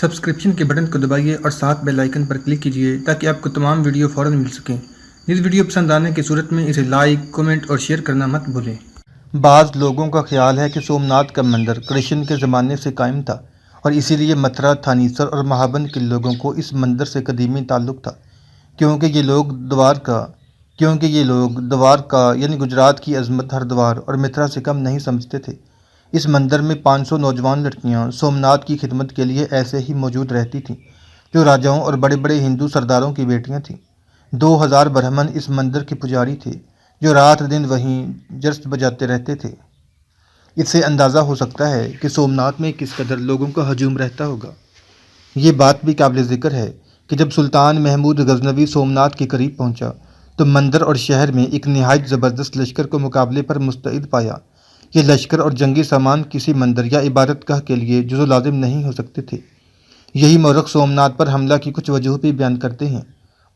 Subscription کے button کو دبائیے اور ساتھ بیل آئیکن پر کلک کیجیے تاکہ آپ کو تمام ویڈیو فوراً مل سکیں۔ اس ویڈیو پسند آنے کی صورت میں اسے لائک، کمنٹ اور شیئر کرنا مت بھولیں۔ بعض لوگوں کا خیال ہے کہ سومناتھ کا مندر کرشن کے زمانے سے قائم تھا اور اسی لیے متھرا، تھانیسر اور مہابن کے لوگوں کو اس مندر سے قدیمی تعلق تھا، کیونکہ یہ لوگ دوارکا یعنی گجرات کی عظمت ہردوار اور متھرا سے کم نہیں سمجھتے تھے۔ اس مندر میں 500 نوجوان لڑکیاں سومناتھ کی خدمت کے لیے ایسے ہی موجود رہتی تھیں جو راجاؤں اور بڑے بڑے ہندو سرداروں کی بیٹیاں تھیں۔ 2000 برہمن اس مندر کے پجاری تھے جو رات دن وہیں جرس بجاتے رہتے تھے۔ اس سے اندازہ ہو سکتا ہے کہ سومناتھ میں کس قدر لوگوں کا ہجوم رہتا ہوگا۔ یہ بات بھی قابل ذکر ہے کہ جب سلطان محمود غزنوی سومناتھ کے قریب پہنچا تو مندر اور شہر میں ایک نہایت زبردست لشکر کو مقابلے پر مستعد پایا۔ یہ لشکر اور جنگی سامان کسی مندر یا عبادت گاہ کے لیے جزو لازم نہیں ہو سکتے تھے۔ یہی مورخ سومناتھ پر حملہ کی کچھ وجوہ بھی بیان کرتے ہیں۔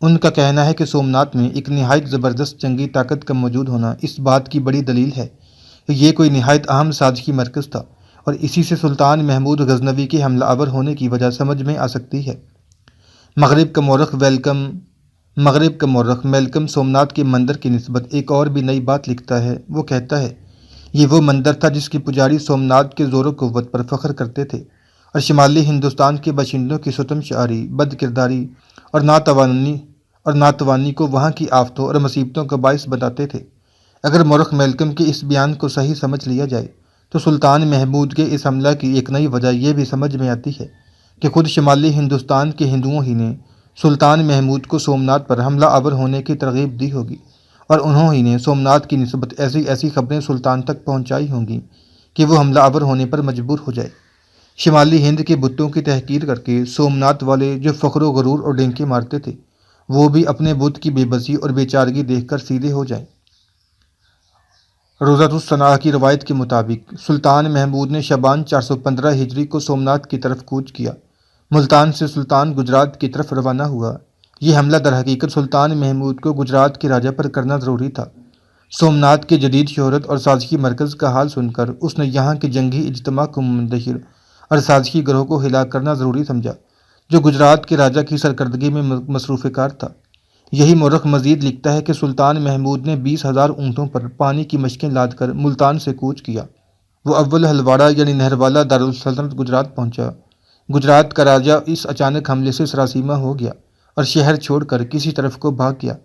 ان کا کہنا ہے کہ سومناتھ میں ایک نہایت زبردست جنگی طاقت کا موجود ہونا اس بات کی بڑی دلیل ہے کہ یہ کوئی نہایت اہم سازشی مرکز تھا، اور اسی سے سلطان محمود غزنوی کے حملہ آور ہونے کی وجہ سمجھ میں آ سکتی ہے۔ مغرب کا مورخ میلکم سومناتھ کے مندر کی نسبت ایک اور بھی نئی بات لکھتا ہے۔ وہ کہتا ہے یہ وہ مندر تھا جس کے پجاری سومناتھ کے زور و قوت پر فخر کرتے تھے اور شمالی ہندوستان کے باشندوں کی ستم شعاری، بد کرداری اور ناتوانی کو وہاں کی آفتوں اور مصیبتوں کا باعث بتاتے تھے۔ اگر مورخ میلکم کے اس بیان کو صحیح سمجھ لیا جائے تو سلطان محمود کے اس حملہ کی ایک نئی وجہ یہ بھی سمجھ میں آتی ہے کہ خود شمالی ہندوستان کے ہندوؤں ہی نے سلطان محمود کو سومناتھ پر حملہ آور ہونے کی ترغیب دی ہوگی، اور انہوں ہی نے سومناتھ کی نسبت ایسی خبریں سلطان تک پہنچائی ہوں گی کہ وہ حملہ آور ہونے پر مجبور ہو جائے۔ شمالی ہند کے بتوں کی تحقیر کر کے سومناتھ والے جو فخر و غرور اور ڈینکے مارتے تھے وہ بھی اپنے بت کی بے بسی اور بے چارگی دیکھ کر سیدھے ہو جائیں۔ روزۃ الصناع کی روایت کے مطابق سلطان محمود نے شعبان 415 ہجری کو سومناتھ کی طرف کوچ کیا۔ ملتان سے سلطان گجرات کی طرف روانہ ہوا۔ یہ حملہ در حقیقت سلطان محمود کو گجرات کے راجا پر کرنا ضروری تھا۔ سومناتھ کے جدید شہرت اور سازشی مرکز کا حال سن کر اس نے یہاں کے جنگی اجتماع کو مندہر اور سازشی گروہ کو ہلاک کرنا ضروری سمجھا جو گجرات کے راجا کی سرکردگی میں مصروف کار تھا۔ یہی مورخ مزید لکھتا ہے کہ سلطان محمود نے 20,000 اونٹوں پر پانی کی مشکیں لاد کر ملتان سے کوچ کیا۔ وہ اول ہلواڑہ یعنی نہروالا دارالسلطنت گجرات پہنچا۔ گجرات کا راجا اس اچانک حملے سے سراسیمہ ہو گیا اور شہر چھوڑ کر کسی طرف کو بھاگ گیا۔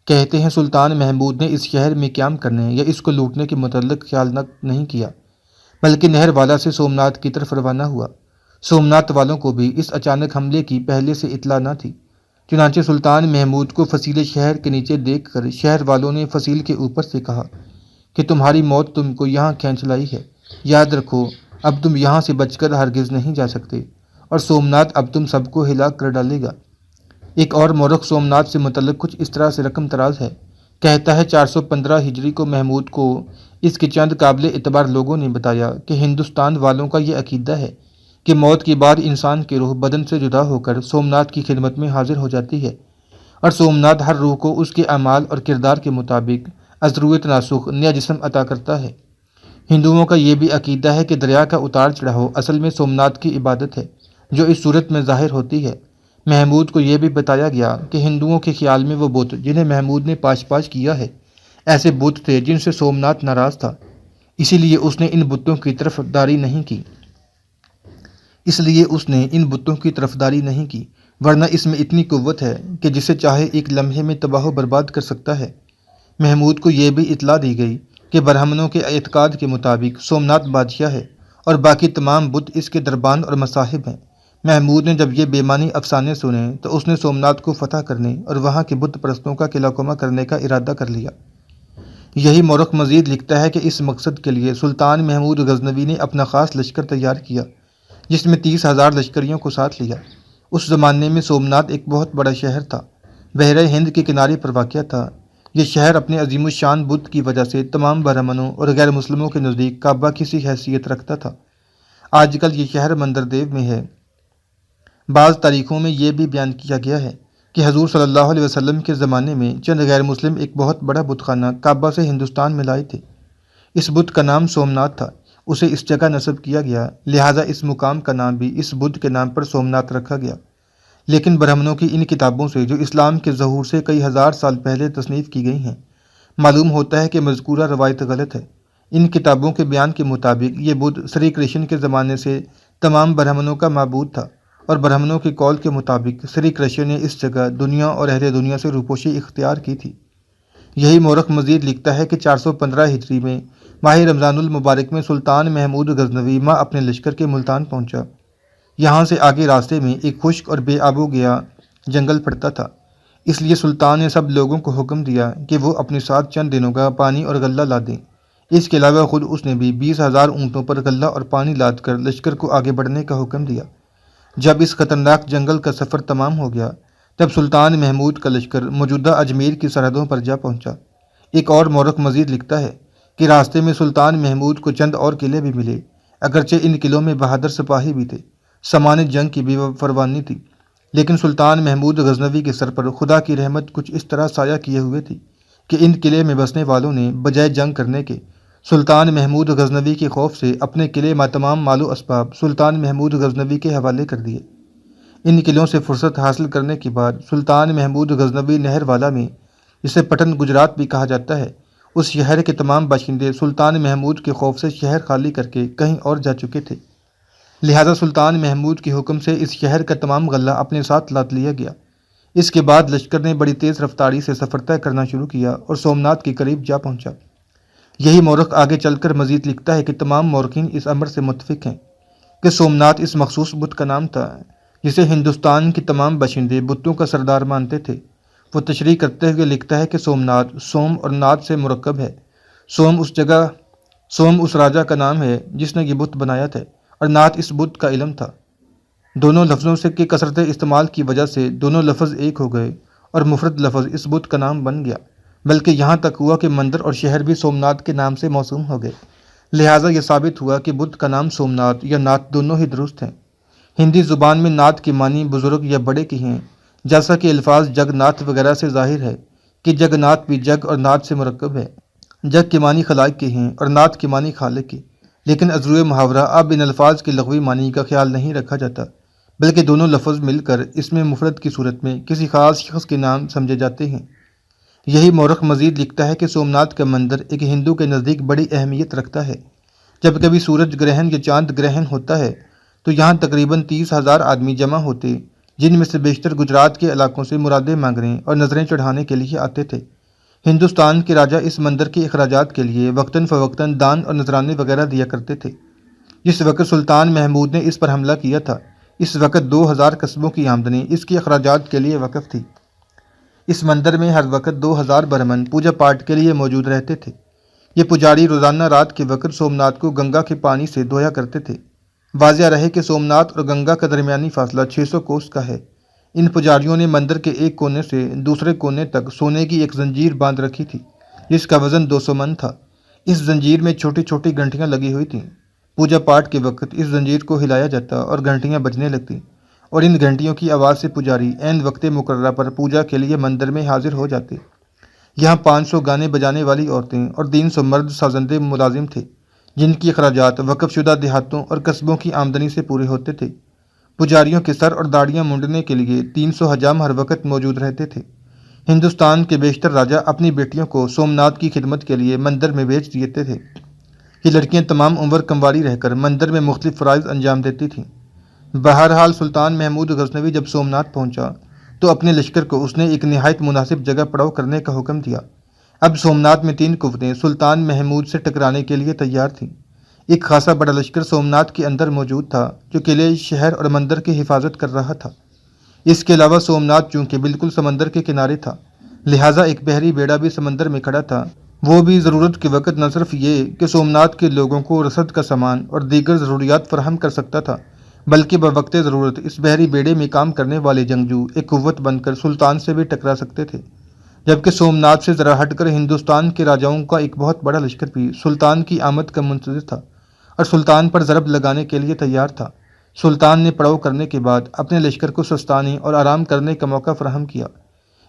کہتے ہیں سلطان محمود نے اس شہر میں قیام کرنے یا اس کو لوٹنے کے متعلق خیال نہیں کیا، بلکہ نہروالا سے سومناتھ کی طرف روانہ ہوا۔ سومناتھ والوں کو بھی اس اچانک حملے کی پہلے سے اطلاع نہ تھی، چنانچہ سلطان محمود کو فصیل شہر کے نیچے دیکھ کر شہر والوں نے فصیل کے اوپر سے کہا کہ تمہاری موت تم کو یہاں کھینچ لائی ہے، یاد رکھو اب تم یہاں سے بچ کر ہرگز نہیں جا سکتے، اور سومناتھ اب تم سب کو ہلاک کر ڈالے گا۔ ایک اور مورخ سومناتھ سے متعلق کچھ اس طرح سے رقم تراز ہے۔ کہتا ہے 415 ہجری کو محمود کو اس کے چند قابل اعتبار لوگوں نے بتایا کہ ہندوستان والوں کا یہ عقیدہ ہے کہ موت کے بعد انسان کی روح بدن سے جدا ہو کر سومناتھ کی خدمت میں حاضر ہو جاتی ہے، اور سومناتھ ہر روح کو اس کے اعمال اور کردار کے مطابق از روئے تناسخ نیا جسم عطا کرتا ہے۔ ہندوؤں کا یہ بھی عقیدہ ہے کہ دریا کا اتار چڑھاؤ اصل میں سومناتھ کی عبادت ہے جو اس صورت میں ظاہر ہوتی ہے۔ محمود کو یہ بھی بتایا گیا کہ ہندوؤں کے خیال میں وہ بت جنہیں محمود نے پاش کیا ہے ایسے بت تھے جن سے سومناتھ ناراض تھا، اسی لیے اس نے ان بتوں کی طرفداری نہیں کی، ورنہ اس میں اتنی قوت ہے کہ جسے چاہے ایک لمحے میں تباہ و برباد کر سکتا ہے۔ محمود کو یہ بھی اطلاع دی گئی کہ برہمنوں کے اعتقاد کے مطابق سومناتھ بادشاہ ہے اور باقی تمام بت اس کے دربان اور مصاحب ہیں۔ محمود نے جب یہ بے معنی افسانے سنے تو اس نے سومناتھ کو فتح کرنے اور وہاں کے بت پرستوں کا قلعہ قمہ کرنے کا ارادہ کر لیا۔ یہی مورخ مزید لکھتا ہے کہ اس مقصد کے لیے سلطان محمود غزنوی نے اپنا خاص لشکر تیار کیا جس میں 30,000 لشکریوں کو ساتھ لیا۔ اس زمانے میں سومناتھ ایک بہت بڑا شہر تھا، بحر ہند کے کنارے پر واقع تھا۔ یہ شہر اپنے عظیم الشان بت کی وجہ سے تمام برہمنوں اور غیر مسلموں کے نزدیک کعبہ کی سی حیثیت رکھتا تھا۔ آج کل یہ شہر مندر دیو میں ہے۔ بعض تاریخوں میں یہ بھی بیان کیا گیا ہے کہ حضور صلی اللہ علیہ وسلم کے زمانے میں چند غیر مسلم ایک بہت بڑا بت خانہ کعبہ سے ہندوستان میں لائے تھے۔ اس بت کا نام سومناتھ تھا اسے اس جگہ نصب کیا گیا، لہٰذا اس مقام کا نام بھی اس بدھ کے نام پر سومناتھ رکھا گیا۔ لیکن برہمنوں کی ان کتابوں سے جو اسلام کے ظہور سے کئی ہزار سال پہلے تصنیف کی گئی ہیں، معلوم ہوتا ہے کہ مذکورہ روایت غلط ہے۔ ان کتابوں کے بیان کے مطابق یہ بدھ سری کرشن کے زمانے سے تمام برہمنوں کا معبود تھا، اور برہمنوں کے قول کے مطابق سری کرشن نے اس جگہ دنیا اور اہل دنیا سے روپوشی اختیار کی تھی۔ یہی مورخ مزید لکھتا ہے کہ 415 ہجری میں ماہ رمضان المبارک میں سلطان محمود غزنوی ماں اپنے لشکر کے ملتان پہنچا۔ یہاں سے آگے راستے میں ایک خشک اور بے آب و گیا جنگل پڑتا تھا، اس لیے سلطان نے سب لوگوں کو حکم دیا کہ وہ اپنے ساتھ چند دنوں کا پانی اور غلہ لا دیں۔ اس کے علاوہ خود اس نے بھی 20,000 اونٹوں پر غلہ اور پانی لاد کر لشکر کو آگے بڑھنے کا حکم دیا۔ جب اس خطرناک جنگل کا سفر تمام ہو گیا، تب سلطان محمود کا لشکر موجودہ اجمیر کی سرحدوں پر جا پہنچا۔ ایک اور مورخ مزید لکھتا ہے کہ راستے میں سلطان محمود کو چند اور قلعے بھی ملے، اگرچہ ان قلعوں میں بہادر سپاہی بھی تھے، سامان جنگ کی بھی فروانی تھی، لیکن سلطان محمود غزنوی کے سر پر خدا کی رحمت کچھ اس طرح سایہ کیے ہوئے تھی کہ ان قلعے میں بسنے والوں نے بجائے جنگ کرنے کے سلطان محمود غزنوی کے خوف سے اپنے قلعے میں تمام مال و اسباب سلطان محمود غزنوی کے حوالے کر دیے۔ ان قلعوں سے فرصت حاصل کرنے کے بعد سلطان محمود غزنوی نہر والا میں، جسے پٹن گجرات بھی کہا جاتا ہے، اس شہر کے تمام باشندے سلطان محمود کے خوف سے شہر خالی کر کے کہیں اور جا چکے تھے، لہٰذا سلطان محمود کے حکم سے اس شہر کا تمام غلہ اپنے ساتھ لاد لیا گیا۔ اس کے بعد لشکر نے بڑی تیز رفتاری سے سفر طے کرنا شروع کیا اور سومناتھ کے قریب جا پہنچا۔ یہی مورخ آگے چل کر مزید لکھتا ہے کہ تمام مورخین اس امر سے متفق ہیں کہ سومناتھ اس مخصوص بت کا نام تھا جسے ہندوستان کے تمام باشندے بتوں کا سردار مانتے تھے۔ وہ تشریح کرتے ہوئے لکھتا ہے کہ سومناتھ سوم اور ناتھ سے مرکب ہے۔ سوم اس راجا کا نام ہے جس نے یہ بت بنایا تھا، اور ناتھ اس بت کا علم تھا۔ دونوں لفظوں سے کی کثرت استعمال کی وجہ سے دونوں لفظ ایک ہو گئے اور مفرد لفظ اس بت کا نام بن گیا، بلکہ یہاں تک ہوا کہ مندر اور شہر بھی سومناتھ کے نام سے موسوم ہو گئے، لہٰذا یہ ثابت ہوا کہ بت کا نام سومناتھ یا ناتھ دونوں ہی درست ہیں۔ ہندی زبان میں ناتھ کے معنی بزرگ یا بڑے کی ہیں، جیسا کہ الفاظ جگ ناتھ وغیرہ سے ظاہر ہے کہ جگ ناتھ بھی جگ اور ناتھ سے مرکب ہے۔ جگ کے معنی خلائق کے ہیں اور ناتھ کے معنی خالق کے، لیکن ازروئے محاورہ اب ان الفاظ کے لغوی معنی کا خیال نہیں رکھا جاتا، بلکہ دونوں لفظ مل کر اس میں مفرد کی صورت میں کسی خاص شخص کے نام سمجھے جاتے ہیں۔ یہی مورخ مزید لکھتا ہے کہ سومناتھ کا مندر ایک ہندو کے نزدیک بڑی اہمیت رکھتا ہے۔ جب کبھی سورج گرہن یا چاند گرہن ہوتا ہے تو یہاں تقریباً 30,000 آدمی جمع ہوتے، جن میں سے بیشتر گجرات کے علاقوں سے مرادیں مانگنے اور نظریں چڑھانے کے لیے آتے تھے۔ ہندوستان کے راجا اس مندر کے اخراجات کے لیے وقتاً فوقتاً دان اور نذرانے وغیرہ دیا کرتے تھے۔ جس وقت سلطان محمود نے اس پر حملہ کیا تھا، اس وقت 2,000 قصبوں کی آمدنی اس کے اخراجات کے لیے وقف تھی۔ اس مندر میں ہر وقت 2,000 برہمن پوجا پاٹ کے لیے موجود رہتے تھے۔ یہ پجاری روزانہ رات کے وقت سومناتھ کو گنگا کے پانی سے دھویا کرتے تھے۔ واضح رہے کہ سومناتھ اور گنگا کا درمیانی فاصلہ 600 کوس کا ہے۔ ان پجاریوں نے مندر کے ایک کونے سے دوسرے کونے تک سونے کی ایک زنجیر باندھ رکھی تھی جس کا وزن 200 من تھا۔ اس زنجیر میں چھوٹی چھوٹی گھنٹیاں لگی ہوئی تھیں۔ پوجا پاٹ کے وقت اس زنجیر کو ہلایا جاتا اور گھنٹیاں بجنے لگتیں، اور ان گھنٹیوں کی آواز سے پجاری عین وقت مقررہ پر پوجا کے لیے مندر میں حاضر ہو جاتے۔ یہاں 500 گانے بجانے والی عورتیں اور 300 مرد سازندے ملازم تھے، جن کی اخراجات وقف شدہ دیہاتوں اور قصبوں کی آمدنی سے پورے ہوتے تھے۔ پجاریوں کے سر اور داڑیاں مونڈنے کے لیے 300 حجام ہر وقت موجود رہتے تھے۔ ہندوستان کے بیشتر راجا اپنی بیٹیوں کو سومناتھ کی خدمت کے لیے مندر میں بھیج دیتے تھے۔ یہ لڑکیاں تمام عمر کنواری رہ کر مندر میں مختلف فرائض انجام دیتی تھیں۔ بہرحال سلطان محمود غزنوی جب سومناتھ پہنچا تو اپنے لشکر کو اس نے ایک نہایت مناسب جگہ پڑاؤ کرنے کا حکم دیا۔ اب سومناتھ میں 3 قوتیں سلطان محمود سے ٹکرانے کے لیے تیار تھیں۔ ایک خاصا بڑا لشکر سومناتھ کے اندر موجود تھا جو قلعے، شہر اور مندر کی حفاظت کر رہا تھا۔ اس کے علاوہ سومناتھ چونکہ بالکل سمندر کے کنارے تھا، لہٰذا ایک بحری بیڑا بھی سمندر میں کھڑا تھا، وہ بھی ضرورت کے وقت نہ صرف یہ کہ سومناتھ کے لوگوں کو رسد کا سامان اور دیگر ضروریات فراہم کر سکتا تھا، بلکہ بوقت ضرورت اس بحری بیڑے میں کام کرنے والے جنگجو ایک قوت بن کر سلطان سے بھی ٹکرا سکتے تھے۔ جبکہ سومناتھ سے ذرا ہٹ کر ہندوستان کے راجاؤں کا ایک بہت بڑا لشکر بھی سلطان کی آمد کا منتظر تھا اور سلطان پر ضرب لگانے کے لیے تیار تھا۔ سلطان نے پڑاؤ کرنے کے بعد اپنے لشکر کو سستانے اور آرام کرنے کا موقع فراہم کیا۔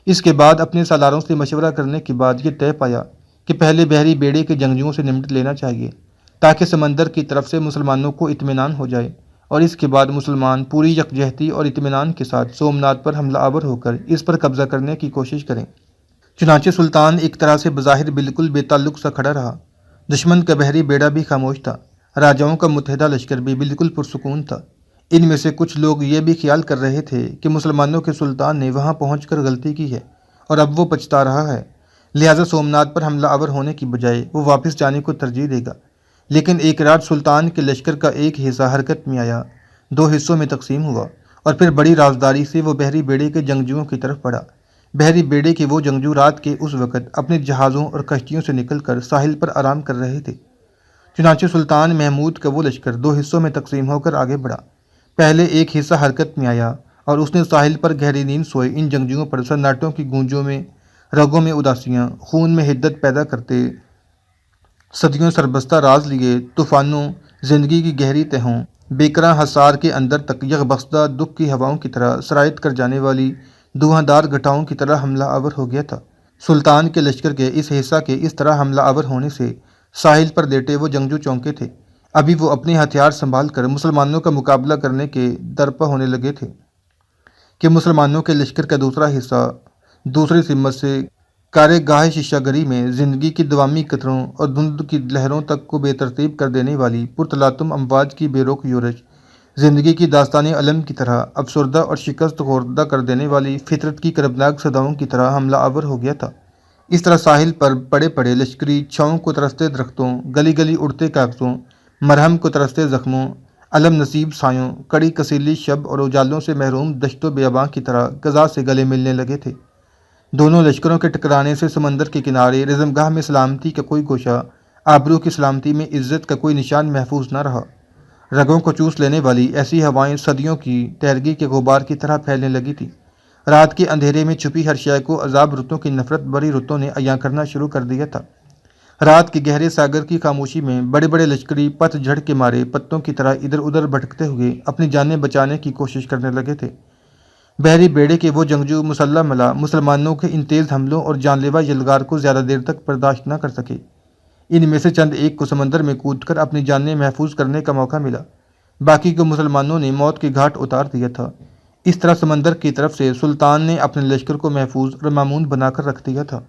اس کے بعد اپنے سالاروں سے مشورہ کرنے کے بعد یہ طے پایا کہ پہلے بحری بیڑے کے جنگجوؤں سے نمٹ لینا چاہیے، تاکہ سمندر کی طرف سے مسلمانوں کو اطمینان ہو جائے، اور اس کے بعد مسلمان پوری یکجہتی اور اطمینان کے ساتھ سومناتھ پر حملہ آور ہو کر اس پر قبضہ کرنے کی کوشش کریں۔ چنانچہ سلطان ایک طرح سے بظاہر بالکل بے تعلق سا کھڑا رہا۔ دشمن کا بحری بیڑا بھی خاموش تھا، راجاؤں کا متحدہ لشکر بھی بالکل پرسکون تھا۔ ان میں سے کچھ لوگ یہ بھی خیال کر رہے تھے کہ مسلمانوں کے سلطان نے وہاں پہنچ کر غلطی کی ہے اور اب وہ پچھتا رہا ہے، لہٰذا سومناتھ پر حملہ آور ہونے کی بجائے وہ واپس جانے کو ترجیح دے گا۔ لیکن ایک رات سلطان کے لشکر کا ایک حصہ حرکت میں آیا، 2 حصوں میں تقسیم ہوا، اور پھر بڑی رازداری سے وہ بحری بیڑے کے جنگجوؤں کی طرف بڑھا۔ بحری بیڑے کے وہ جنگجو رات کے اس وقت اپنے جہازوں اور کشتیوں سے نکل کر ساحل پر آرام کر رہے تھے۔ چنانچہ سلطان محمود کا وہ لشکر 2 حصوں میں تقسیم ہو کر آگے بڑھا۔ پہلے ایک حصہ حرکت میں آیا اور اس نے ساحل پر گہری نیند سوئے ان جنگجوؤں پر سناٹوں کی گونجوں میں، رگوں میں اداسیاں، خون میں حدت پیدا کرتے صدیوں سربستہ راز لیے طوفانوں، زندگی کی گہری تہوں، بیکراں حصار کے اندر تک یکبخشدہ دکھ کی ہواؤں کی طرح سرایت کر جانے والی دھواں دار گھٹاؤں کی طرح حملہ آور ہو گیا تھا۔ سلطان کے لشکر کے اس حصہ کے اس طرح حملہ آور ہونے سے ساحل پر لیٹے وہ جنگجو چونکے تھے۔ ابھی وہ اپنے ہتھیار سنبھال کر مسلمانوں کا مقابلہ کرنے کے درپا ہونے لگے تھے کہ مسلمانوں کے لشکر کا دوسرا حصہ دوسری سمت سے کارے گاہ شیشہ گری میں زندگی کی دوامی قطروں اور دھند کی لہروں تک کو بے ترتیب کر دینے والی پرتلاطم امواج کی بے روک یورش، زندگی کی داستان علم کی طرح افسردہ اور شکست خوردہ کر دینے والی فطرت کی کربناک صداؤں کی طرح حملہ آور ہو گیا تھا۔ اس طرح ساحل پر پڑے پڑے لشکری چھاؤں کو ترستے درختوں، گلی گلی اڑتے کاغذوں، مرہم کو ترستے زخموں، علم نصیب سایوں، کڑی کسیلی شب اور اجالوں سے محروم دشت و بیاباں کی طرح غذا سے گلے ملنے لگے تھے۔ دونوں لشکروں کے ٹکرانے سے سمندر کے کنارے رزمگاہ میں سلامتی کا کوئی گوشہ، آبرو کی سلامتی میں عزت کا کوئی نشان محفوظ نہ رہا۔ رگوں کو چوس لینے والی ایسی ہوائیں صدیوں کی تیرگی کے غبار کی طرح پھیلنے لگی تھی۔ رات کے اندھیرے میں چھپی ہر شے کو عذاب رتوں کی نفرت بری رتوں نے عیاں کرنا شروع کر دیا تھا۔ رات کے گہرے ساگر کی خاموشی میں بڑے بڑے لشکری پت جھڑ کے مارے پتوں کی طرح ادھر ادھر بھٹکتے ہوئے اپنی جانیں بچانے کی کوشش کرنے لگے تھے۔ بحری بیڑے کے وہ جنگجو مسلح ملا مسلمانوں کے ان تیز حملوں اور جان لیوا یلغار کو زیادہ دیر تک برداشت نہ کر سکے۔ ان میں سے چند ایک کو سمندر میں کود کر اپنی جانیں محفوظ کرنے کا موقع ملا، باقی کو مسلمانوں نے موت کے گھاٹ اتار دیا تھا۔ اس طرح سمندر کی طرف سے سلطان نے اپنے لشکر کو محفوظ اور مامون بنا کر رکھ دیا تھا۔